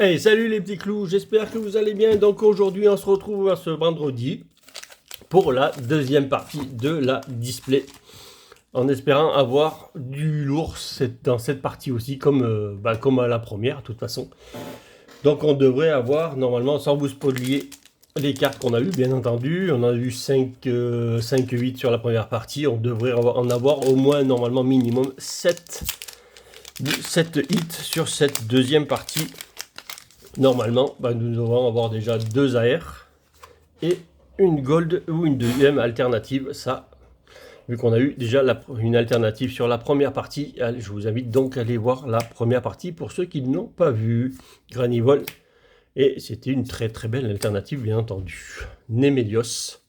Hey, salut les petits clous, j'espère que vous allez bien. Donc aujourd'hui, on se retrouve ce vendredi pour la deuxième partie de la display. En espérant avoir du lourd dans cette partie aussi, comme à la première, de toute façon. Donc on devrait avoir, normalement, sans vous spoiler, les cartes qu'on a eues, bien entendu. On a eu 5-8 sur la première partie. On devrait en avoir au moins, normalement, minimum 7 hits sur cette deuxième partie. Normalement, nous devrons avoir déjà 2 AR et une gold ou une deuxième alternative. Ça, vu qu'on a eu déjà une alternative sur la première partie, je vous invite donc à aller voir la première partie pour ceux qui n'ont pas vu Granivol. Et c'était une très très belle alternative, bien entendu. Némélios,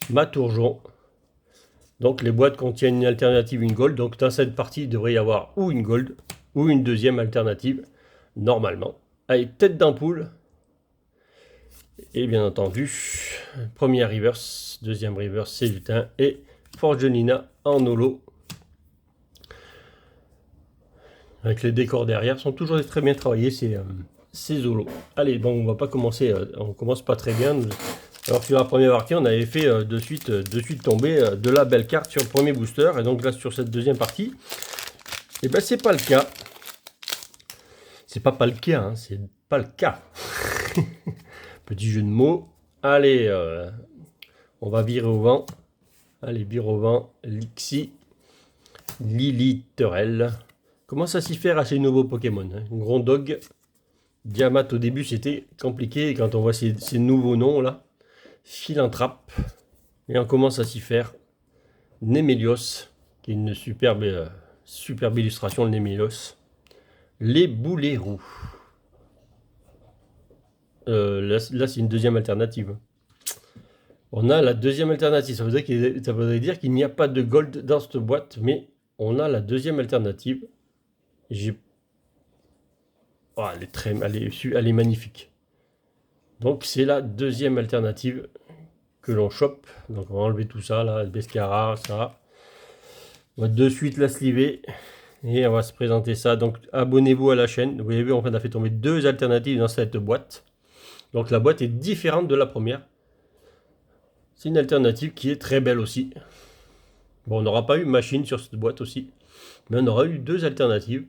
Maturgeon. Donc les boîtes contiennent une alternative, une gold. Donc dans cette partie, il devrait y avoir ou une gold ou une deuxième alternative, normalement. Allez, tête d'ampoule. Et bien entendu, première reverse, deuxième reverse, c'est lutin. Et Forgelina en holo. Avec les décors derrière, sont toujours très bien travaillés ces holos. Allez, bon, on va pas commencer, on commence pas très bien. Alors sur la première partie, on avait fait de suite tomber de la belle carte sur le premier booster. Et donc là, sur cette deuxième partie, et ben c'est pas le cas. C'est pas le cas, hein, c'est pas le cas. Petit jeu de mots. Allez, on va virer au vent. Allez, vire au vent. Lixi. Liliterel. Commence à s'y faire à ces nouveaux Pokémon. Hein. Grondog. Diamat au début c'était compliqué. Et quand on voit ces nouveaux noms là. Philanthrape. Et on commence à s'y faire. Némélios. Qui est une superbe illustration, le Némélios. Les boulets roux. Là c'est une deuxième alternative. On a la deuxième alternative. Ça voudrait dire qu'il n'y a pas de gold dans cette boîte, mais on a la deuxième alternative. Oh, elle est magnifique. Donc c'est la deuxième alternative que l'on chope. Donc on va enlever tout ça, là, le Bescara, ça. On va de suite la sliver. Et on va se présenter ça. Donc abonnez-vous à la chaîne. Vous avez vu, on a fait tomber 2 alternatives dans cette boîte. Donc la boîte est différente de la première. C'est une alternative qui est très belle aussi. Bon, on n'aura pas eu machine sur cette boîte aussi. Mais on aura eu 2 alternatives.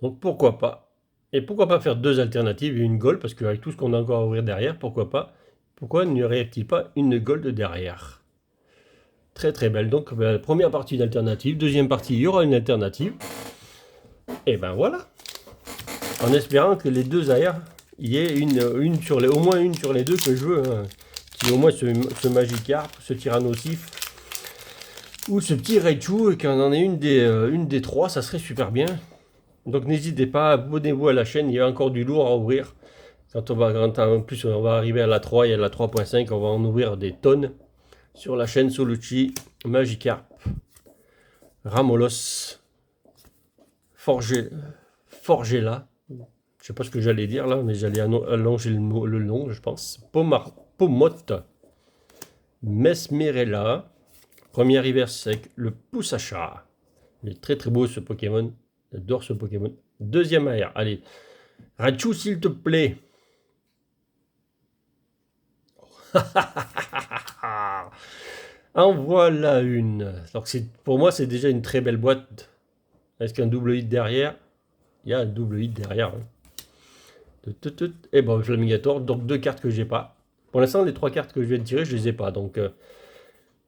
Donc pourquoi pas. Et pourquoi pas faire 2 alternatives et une gold. Parce qu'avec tout ce qu'on a encore à ouvrir derrière, pourquoi pas. Pourquoi n'y aurait-il pas une gold derrière? Très très belle. Donc la première partie d'alternative. Deuxième partie, il y aura une alternative. Et ben voilà. En espérant que les 2 AR, il y ait au moins une sur les 2 que je veux. Hein. Qui au moins ce Magikarp, ce Tyrannosif, ou ce petit Raichu, et qu'on en ait une des 3, ça serait super bien. Donc n'hésitez pas, abonnez-vous à la chaîne, il y a encore du lourd à ouvrir. En plus on va arriver à la 3 et à la 3.5, on va en ouvrir des tonnes. Sur la chaîne Solucci, Magikarp, Ramolos, Forgela, je sais pas ce que j'allais dire là, mais j'allais allonger le nom, je pense. Pomote, Mesmerella, première reverse avec le Poussacha. Il est très très beau ce Pokémon. J'adore ce Pokémon. Deuxième AR. Allez. Raichu, s'il te plaît. En voilà une. Donc pour moi, c'est déjà une très belle boîte. Est-ce qu'un double hit derrière? Il y a un double hit derrière. Hein. Et bon, Flamigator. Donc 2 cartes que j'ai pas. Pour l'instant, les 3 cartes que je viens de tirer, je les ai pas. Donc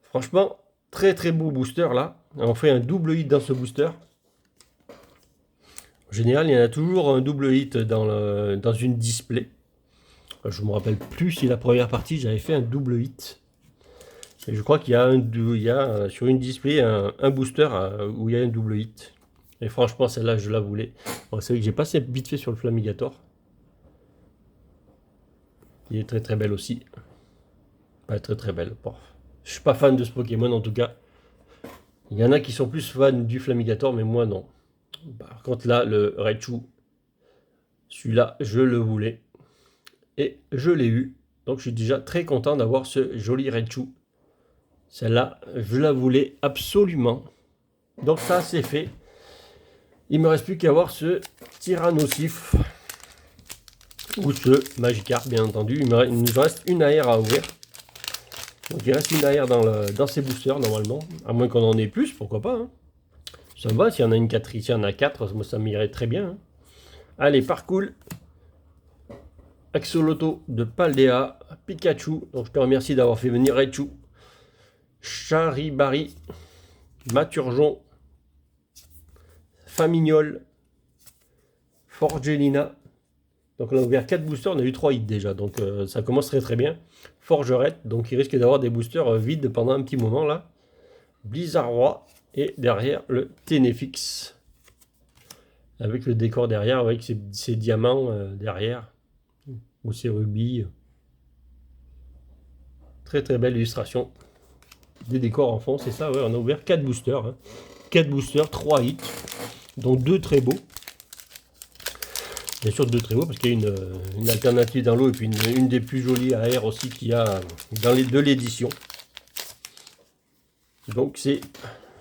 franchement, très très beau booster là. On fait un double hit dans ce booster. En général, il y en a toujours un double hit dans une display. Je ne me rappelle plus si la première partie, j'avais fait un double hit. Et je crois qu'il y a, sur une display un booster où il y a un double hit. Et franchement, celle-là, je la voulais. Bon, c'est vrai que j'ai passé vite fait sur le Flamigator. Il est très très belle aussi. Pas très très belle. Bon. Je suis pas fan de ce Pokémon en tout cas. Il y en a qui sont plus fans du Flamigator, mais moi non. Par contre là, le Raichu, celui-là, je le voulais. Et je l'ai eu. Donc je suis déjà très content d'avoir ce joli Raichu. Celle-là, je la voulais absolument. Donc ça, c'est fait. Il me reste plus qu'à voir ce Tyrannosif ou ce Magikarp, bien entendu. Il nous reste une AR à ouvrir. Donc il reste une AR dans ces boosters normalement. À moins qu'on en ait plus, pourquoi pas. Hein. Ça me va, s'il y en a une 4, s'il y en a 4, moi ça m'irait très bien. Hein. Allez, Parcool. Axoloto de Paldea. Pikachu. Donc je te remercie d'avoir fait venir Raichu. Charibari. Maturjon. Famignol. Forgelina. Donc on a ouvert 4 boosters, on a eu 3 hits déjà, donc ça commence très très bien. Forgerette, donc il risque d'avoir des boosters vides pendant un petit moment là. Blizzardroid, et derrière le Ténéfix. Avec le décor derrière, avec ses diamants derrière, ou ses rubis. Très très belle illustration. Des décors en fond, c'est ça, ouais, on a ouvert 4 boosters. Hein. 4 boosters, 3 hits, dont 2 très beaux. Bien sûr 2 très beaux parce qu'il y a une alternative dans l'eau et puis une des plus jolies AR aussi qu'il y a de l'édition. Donc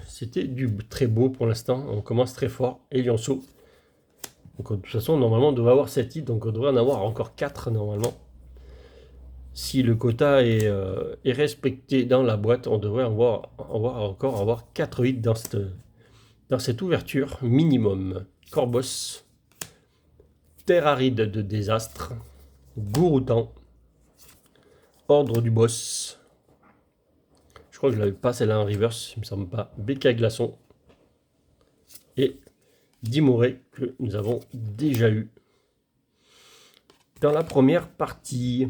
c'était du très beau pour l'instant. On commence très fort. Et Lionceau. Donc de toute façon normalement on devrait avoir 7 hits, donc on devrait en avoir encore 4 normalement. Si le quota est respecté dans la boîte, on devrait encore avoir 4 hits dans cette ouverture minimum. Corbos. Terre aride de désastre, Gouroutan, Ordre du boss. Je crois que je l'avais pas celle-là en reverse, il me semble pas. Becca Glaçon et Dimoré que nous avons déjà eu dans la première partie.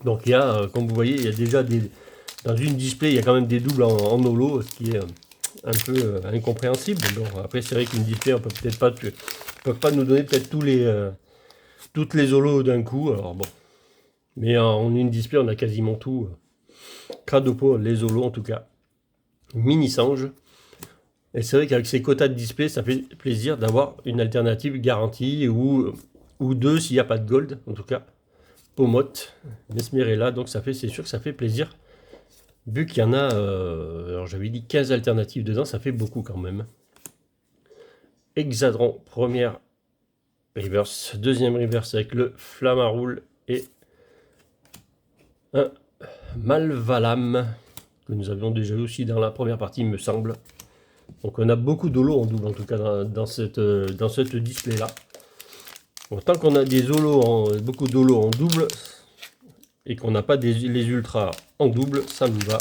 Donc il y a, comme vous voyez, il y a déjà dans une display, il y a quand même des doubles en holo, ce qui est un peu incompréhensible. Bon, après c'est vrai qu'une display, on peut peut-être pas peuvent pas nous donner peut-être toutes les holos d'un coup, alors bon. Mais en une display, on a quasiment tout. Cradopo, les holos en tout cas. Mini Sange. Et c'est vrai qu'avec ces quotas de display, ça fait plaisir d'avoir une alternative garantie ou 2 s'il n'y a pas de gold, en tout cas. Pomote, Mesmerella, donc c'est sûr que ça fait plaisir. Vu qu'il y en a, alors j'avais dit 15 alternatives dedans, ça fait beaucoup quand même. Hexadron, première reverse, deuxième reverse avec le Flammaroule et un Malvalam que nous avions déjà eu aussi dans la première partie, il me semble. Donc on a beaucoup d'holos en double en tout cas dans cette display là. Bon, tant qu'on a des holos beaucoup d'holos en double et qu'on n'a pas les ultras en double, ça nous va.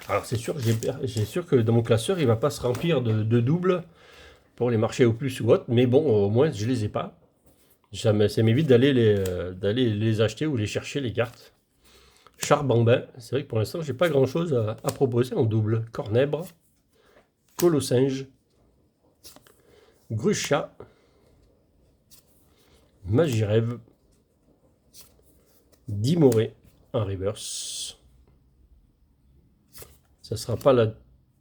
Alors c'est sûr, j'ai sûr que dans mon classeur il va pas se remplir de doubles pour les marchés au plus ou autre, mais bon au moins je les ai pas. Ça m'évite d'aller les acheter ou les chercher les cartes. Charbambin, c'est vrai que pour l'instant j'ai pas grand chose à proposer en double. Cornèbre, Colossinge, Grucha, Magirève, Dimoré en reverse. Ça sera pas la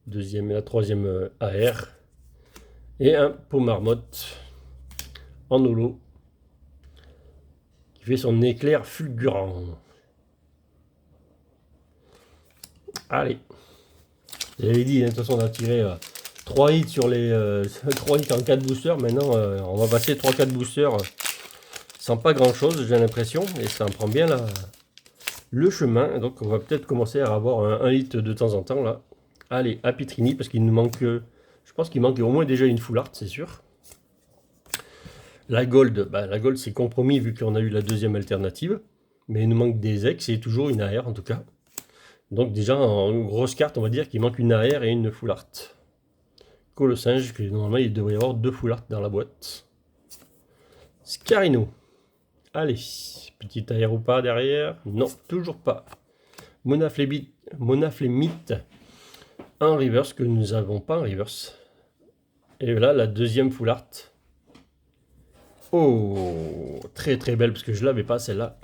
deuxième et la troisième AR. Et un Pomarmotte en holo qui fait son éclair fulgurant. Allez, j'avais dit, de toute façon on a tiré 3 hits sur les 3 hits en 4 boosters. Maintenant on va passer 3-4 boosters sans pas grand chose, j'ai l'impression, et ça en prend bien le chemin. Donc on va peut-être commencer à avoir un hit de temps en temps là. Allez, Apitrini, parce qu'il nous manque, je pense qu'il manque au moins déjà une full art, c'est sûr. La gold, la gold c'est compromis vu qu'on a eu la deuxième alternative, mais il nous manque des ex et toujours une AR en tout cas. Donc déjà en grosse carte, on va dire qu'il manque une AR et une full art. Colossinge, que normalement il devrait y avoir 2 full art dans la boîte. Scarino. Allez, petite AR ou pas derrière? Non, toujours pas. Monaflémite en reverse que nous n'avons pas en reverse. Et là, la deuxième full art. Oh, très très belle parce que je l'avais pas celle-là.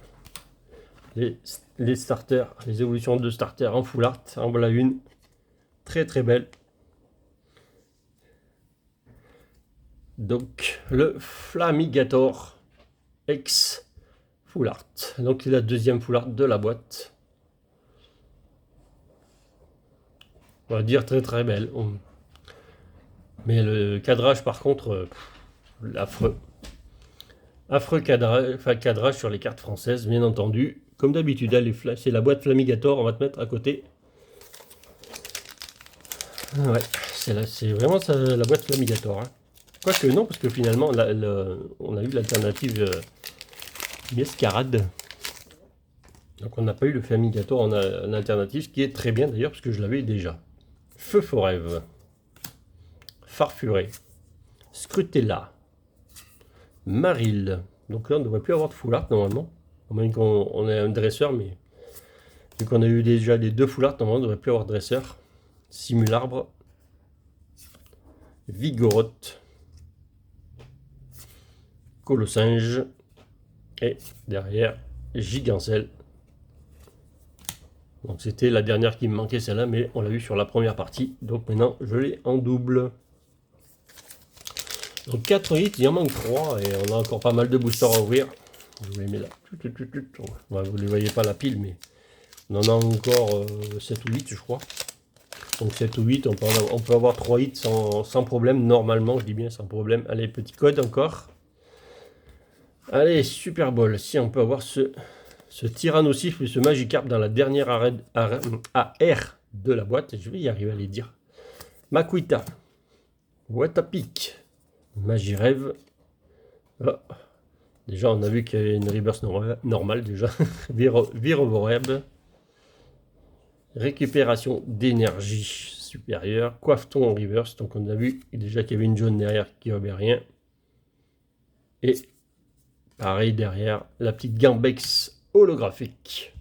Les starters, les évolutions de starters en full art, en voilà une. Très très belle. Donc le Flamigator X full art. Donc c'est la deuxième full art de la boîte. On va dire très très belle. Mais le cadrage, par contre, affreux. Affreux cadrage, enfin, cadrage sur les cartes françaises, bien entendu. Comme d'habitude, c'est la boîte Flamigator, on va te mettre à côté. Ouais, c'est vraiment ça, la boîte Flamigator. Hein. Quoique non, parce que finalement, on a eu l'alternative Miescarade. Donc on n'a pas eu le Flamigator en alternative, ce qui est très bien d'ailleurs, parce que je l'avais déjà. Feu Forève. Farfuré. Scrutella. Maril. Donc là, on ne devrait plus avoir de foulard normalement. Au moins qu'on ait un dresseur, mais vu qu'on a eu déjà les 2 foulards, normalement, on ne devrait plus avoir de dresseur. Simularbre. Vigorotte. Colossinge. Et derrière, Gigancelle. Donc c'était la dernière qui me manquait celle-là, mais on l'a eu sur la première partie. Donc maintenant, je l'ai en double. Donc 4 hits, il en manque 3 et on a encore pas mal de boosters à ouvrir. Je vais mettre là. Vous ne les voyez pas la pile, mais on en a encore 7 ou 8 je crois. Donc 7 ou 8, on peut avoir 3 hits sans problème, normalement, je dis bien sans problème. Allez, petit code encore. Allez, Super Bowl, si on peut avoir ce Tyrannosif et ce Magikarp dans la dernière AR de la boîte, je vais y arriver à les dire. Makuita, Watapic, Magirève. Oh. Déjà, on a vu qu'il y avait une reverse normale déjà. Virovoreb. Récupération d'énergie supérieure. Coiffeton en reverse. Donc on a vu déjà qu'il y avait une jaune derrière qui n'avait rien. Et pareil derrière, la petite Gambex holographique.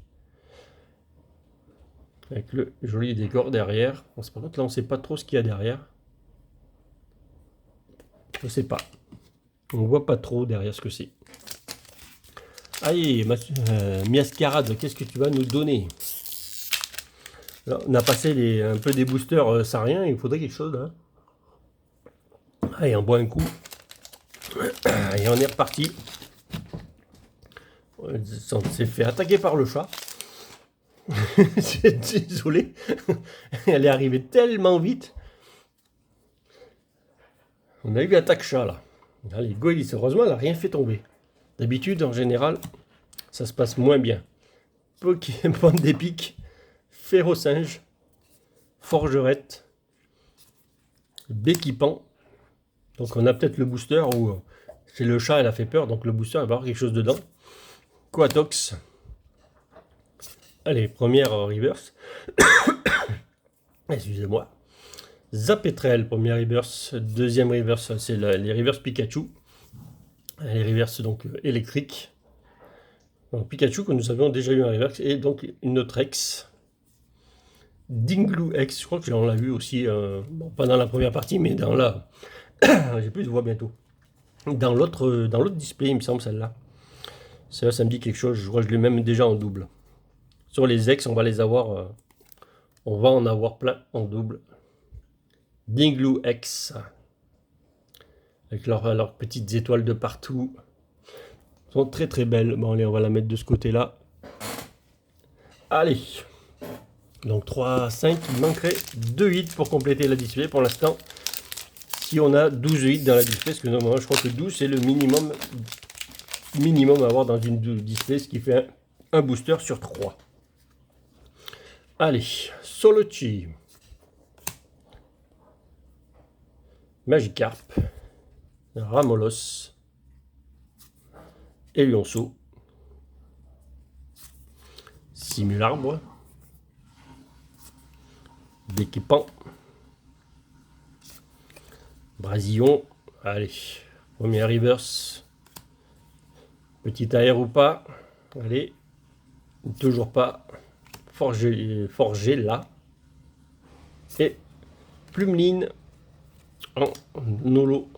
Avec le joli décor derrière. Bon, par contre là on ne sait pas trop ce qu'il y a derrière. Je ne sais pas. On ne voit pas trop derrière ce que c'est. Allez, Miascarade, qu'est-ce que tu vas nous donner? Alors, on a passé un peu des boosters sans rien, il faudrait quelque chose là. Allez, on boit un coup. Et on est reparti. On s'est fait attaquer par le chat. Désolé. Elle est arrivée tellement vite. On a eu attaque chat là. Allez, Goélis, heureusement, elle n'a rien fait tomber. D'habitude, en général, ça se passe moins bien. Pokémon d'épique. Férocinge. Forgerette. Béquipant. Donc on a peut-être le booster où c'est le chat, elle a fait peur, donc le booster, il va avoir quelque chose dedans. Quatox. Allez, première reverse. Excusez-moi. Zapetrel, première reverse. Deuxième reverse, c'est les reverse Pikachu. Les reverse donc électriques. Donc Pikachu que nous avions déjà eu un reverse et donc une autre ex. Dinglu X, je crois que on l'a vu aussi, bon, pas dans la première partie, mais dans la... J'ai plus de voix bientôt. Dans l'autre display, il me semble, celle-là. Ça me dit quelque chose, je crois que je l'ai même déjà en double. Sur les ex, on va les avoir... on va en avoir plein en double. Dinglu X. Avec leurs petites étoiles de partout. Elles sont très très belles. Bon, allez, on va la mettre de ce côté-là. Allez. Donc 3, 5, il manquerait 2 hits pour compléter la display pour l'instant. Si on a 12 hits dans la display, parce que normalement je crois que 12 c'est le minimum à avoir dans une display, ce qui fait un booster sur 3. Allez, Solochi. Magikarp. Ramolos. Elionceau. Simularbre. Béquipant. Brasillon. Allez. Première reverse. Petit air ou pas. Allez. Toujours pas. Forgé là. Et Plumeline en holo.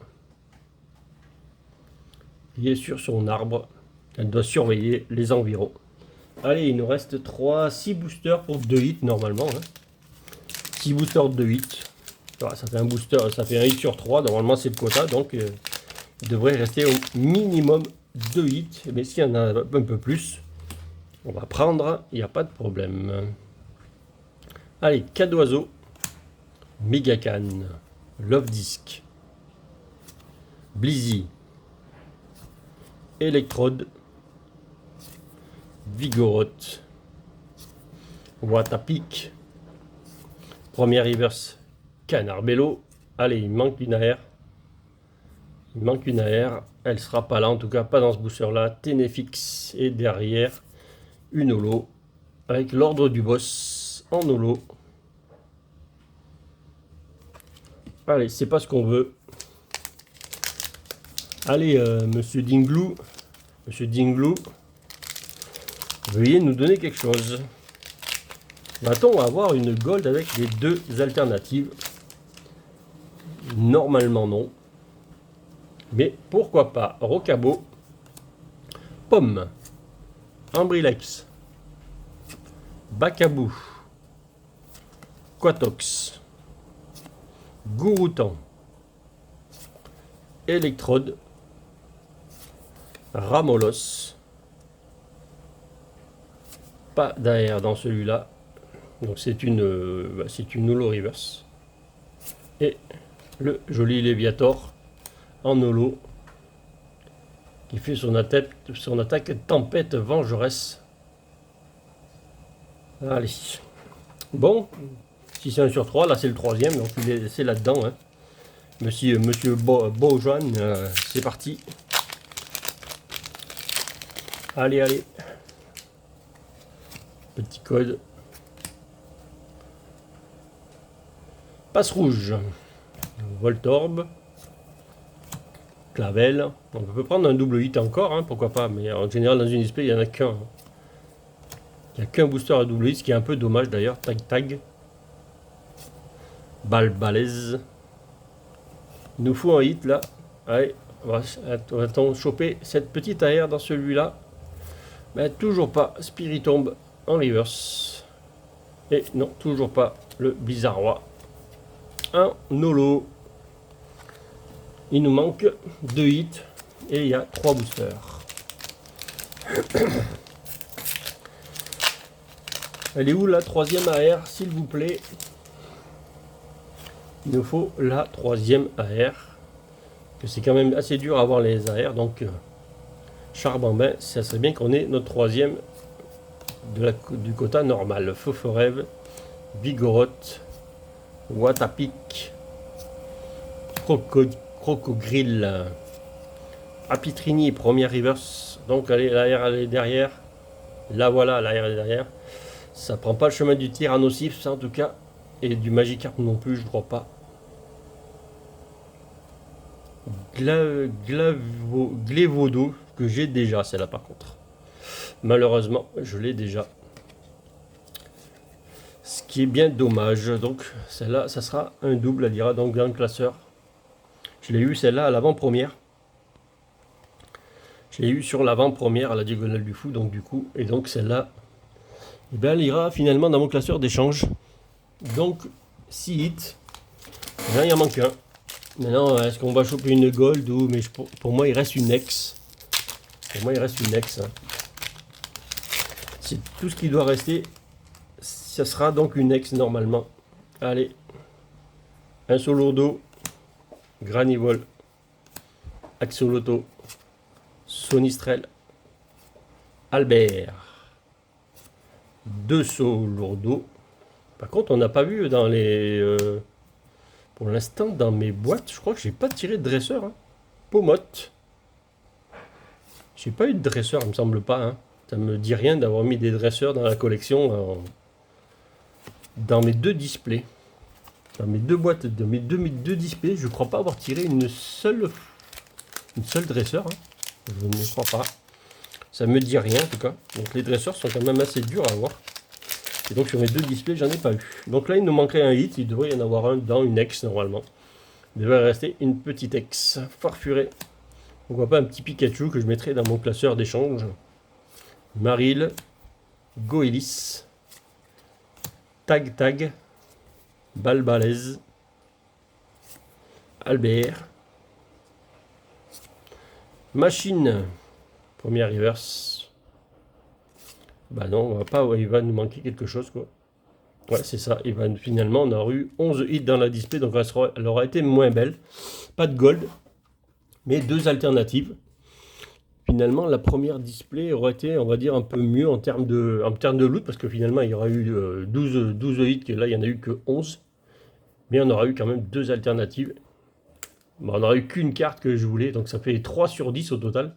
Il est sur son arbre. Elle doit surveiller les environs. Allez, il nous reste 6 boosters pour 2 hits normalement. Hein. 6 boosters de 2 hits. Voilà, ça fait un booster, ça fait un hit sur 3. Normalement, c'est le quota. Donc, il devrait rester au minimum 2 hits. Mais s'il y en a un peu plus, on va prendre. Il n'y a pas de problème. Allez, Cadoiseau. Megacan. Love Disc, Blizzy, Electrode, Vigoroth, Watapic, première reverse, Canarbello. Allez, il manque une AR. Il manque une AR. Elle sera pas là, en tout cas pas dans ce booster là. Ténéfix et derrière une holo avec l'ordre du boss en holo. Allez, c'est pas ce qu'on veut. Allez, monsieur Dinglou, veuillez nous donner quelque chose. Va-t-on avoir une gold avec les deux alternatives? Normalement non. Mais pourquoi pas? Rocabo, Pomme, Ambrilex, Bacabou, Quatox, Gouroutan, Electrode, Ramolos. Pas d'AR dans celui-là. Donc c'est une holo reverse. Et le joli Léviator en holo qui fait son attaque tempête vengeresse. Allez. Bon, si c'est 1 sur 3, là c'est le troisième, donc c'est là-dedans. Hein. Monsieur Beaujoine, c'est parti. Allez, allez. Petit code. Passe rouge. Voltorb. Clavel. On peut prendre un double hit encore, hein, pourquoi pas. Mais en général, dans une display, il n'y en a qu'un. Il n'y a qu'un booster à double hit, ce qui est un peu dommage d'ailleurs. Tag tag. Balbalaise. Il nous faut un hit là. Allez, on va choper cette petite AR dans celui-là. Mais toujours pas Spiritomb en reverse. Et non, toujours pas le Blizzardroid. Un holo. Il nous manque 2 hits et il y a 3 boosters. Elle est où la troisième AR, s'il vous plaît? Il nous faut la troisième AR. Que c'est quand même assez dur à avoir les AR, donc Charbambin, ça serait bien qu'on ait notre troisième du quota normal. Foforève, Vigoroth, Watapic, Crocogrill, Apitrini, première reverse. Donc allez, l'AR elle est derrière. Là voilà, l'AR est derrière. Ça prend pas le chemin du Tyrannosif, ça en tout cas. Et du Magikarp non plus, je crois pas. Glévodo, que j'ai déjà, celle-là par contre. Malheureusement, je l'ai déjà. Ce qui est bien dommage. Donc, celle-là, ça sera un double, elle dira donc dans le classeur. Je l'ai eu celle-là à l'avant-première. Je l'ai eu sur l'avant-première à la diagonale du fou, donc du coup, et donc celle-là, eh bien, elle ira finalement dans mon classeur d'échange. Donc, 6 hits. Là, il en manque un. Maintenant, est-ce qu'on va choper une gold ou... Mais pour moi, il reste une ex. Pour moi, il reste une ex. Hein. C'est tout ce qui doit rester. Ça sera donc une ex normalement. Allez. Un Solourdo. Granivol. Axoloto. Sonistrel. Albert. 2 Solourdo. Par contre, on n'a pas vu dans les... pour l'instant, dans mes boîtes, je crois que j'ai pas tiré de dresseur. Hein. Pomote. J'ai pas eu de dresseur, il me semble pas. Hein. Ça me dit rien d'avoir mis des dresseurs dans la collection. Dans mes 2 displays. Dans mes 2 boîtes, de mes deux displays, je crois pas avoir tiré une seule dresseur. Hein. Je ne crois pas. Ça me dit rien en tout cas. Donc les dresseurs sont quand même assez durs à avoir. Et donc sur mes 2 displays, j'en ai pas eu. Donc là, il nous manquerait un hit. Il devrait y en avoir un dans une ex normalement. Il devrait rester une petite ex farfurée. Pourquoi pas un petit Pikachu que je mettrai dans mon classeur d'échange. Maril, Goélis, Tag Tag, Balbalaise, Albert, Machine, première reverse. Bah non, on va pas, il va nous manquer quelque chose quoi. Ouais, c'est ça. Et ben, finalement, on a eu 11 hits dans la display, donc elle aura été moins belle. Pas de gold, mais 2 alternatives. Finalement, la première display aurait été, on va dire, un peu mieux en termes de loot, parce que finalement, il y aura eu 12 hits, et là, il n'y en a eu que 11. Mais on aura eu quand même 2 alternatives. Bon, on n'aura eu qu'une carte que je voulais, donc ça fait 3 sur 10 au total.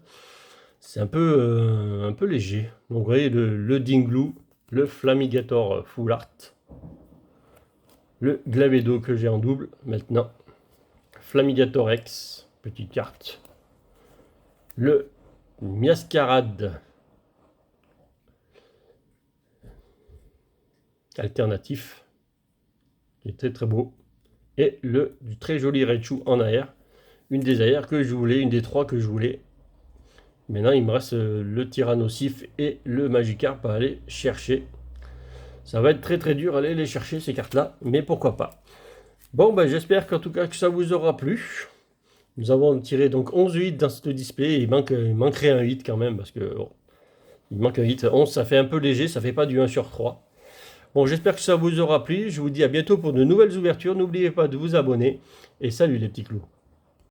C'est un peu léger. Donc vous voyez le Dinglu, le Flamigator Full Art, le Glavedo que j'ai en double maintenant, Flamigator X, petite carte, le Miascarade alternatif, qui est très très beau, et le du très joli Raichu en arrière, une des arrières que je voulais, une des 3 que je voulais. Maintenant, il me reste le Tyrannosif et le Magikarp à aller chercher. Ça va être très très dur aller les chercher ces cartes-là, mais pourquoi pas. Bon, ben, j'espère qu'en tout cas que ça vous aura plu. Nous avons tiré donc 11 hits dans ce display. Il manquerait un hit quand même, parce que bon, il manque un hit. 11, ça fait un peu léger, ça fait pas du 1 sur 3. Bon, j'espère que ça vous aura plu. Je vous dis à bientôt pour de nouvelles ouvertures. N'oubliez pas de vous abonner. Et salut les petits clous.